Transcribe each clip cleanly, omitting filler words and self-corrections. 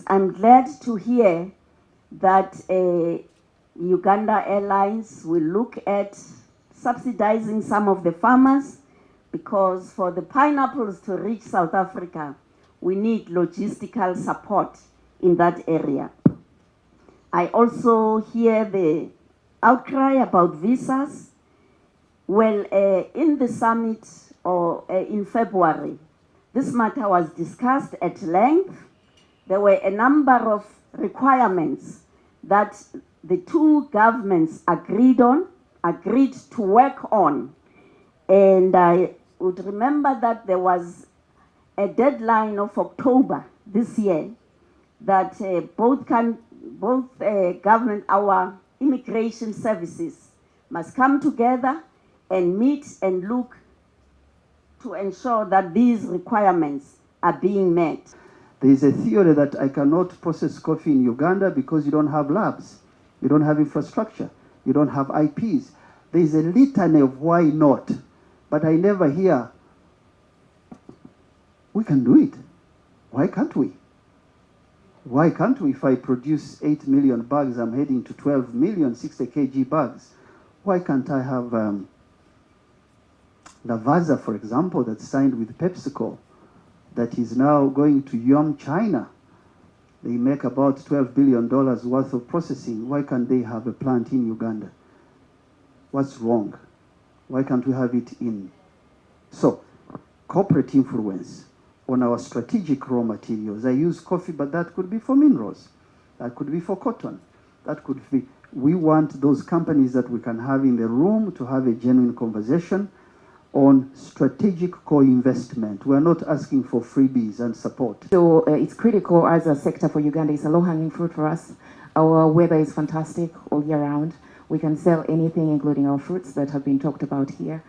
I'm glad to hear that Uganda Airlines will look at subsidizing some of the farmers, because for the pineapples to reach South Africa, we need logistical support in that area. I also hear the outcry about visas. Well, in the summit or in February, this matter was discussed at length. There were a number of requirements that the two governments agreed to work on. And I would remember that there was a deadline of October this year that both government, our immigration services must come together and meet and look to ensure that these requirements are being met. There is a theory that I cannot process coffee in Uganda because you don't have labs, you don't have infrastructure, you don't have IPs. There is a litany of why not, but I never hear, we can do it. Why can't we? Why can't we? If I produce 8 million bags, I'm heading to 12 million 60 kg bags. Why can't I have Lavazza, for example, that signed with PepsiCo, that is now going to Yum, China? They make about $12 billion worth of processing. Why can't they have a plant in Uganda? What's wrong? Why can't we have it in? So, corporate influence on our strategic raw materials. I use coffee, but that could be for minerals. That could be for cotton. That could be, we want those companies that we can have in the room to have a genuine conversation on strategic co-investment. We're not asking for freebies and support. So it's critical as a sector for Uganda. It's a low-hanging fruit for us. Our weather is fantastic all year round. We can sell anything, including our fruits that have been talked about here.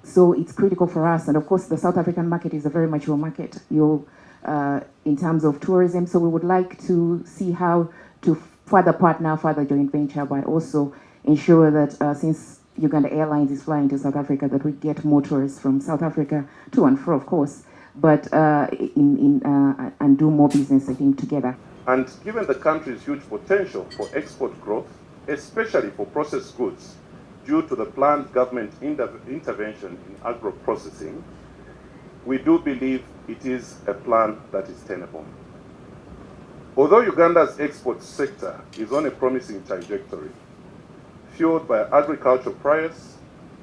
So it's critical for us. And of course, the South African market is a very mature market in terms of tourism. So we would like to see how to further partner, further joint venture, but also ensure that since Uganda Airlines is flying to South Africa, that we get more tourists from South Africa to and fro, of course, but and do more business, I think, together. And given the country's huge potential for export growth, especially for processed goods, due to the planned government intervention in agro-processing, we do believe it is a plan that is tenable. Although Uganda's export sector is on a promising trajectory, fueled by agricultural prowess,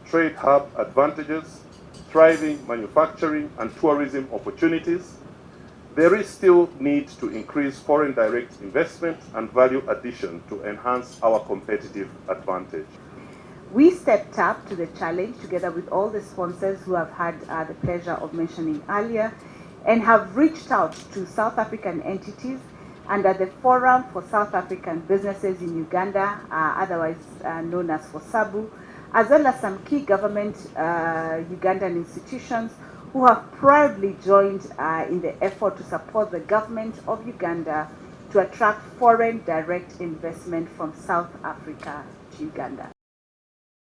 trade hub advantages, thriving manufacturing and tourism opportunities, there is still need to increase foreign direct investment and value addition to enhance our competitive advantage. We stepped up to the challenge together with all the sponsors who have had the pleasure of mentioning earlier, and have reached out to South African entities under the Forum for South African Businesses in Uganda, otherwise known as FOSABU, as well as some key government Ugandan institutions who have proudly joined in the effort to support the government of Uganda to attract foreign direct investment from South Africa to Uganda.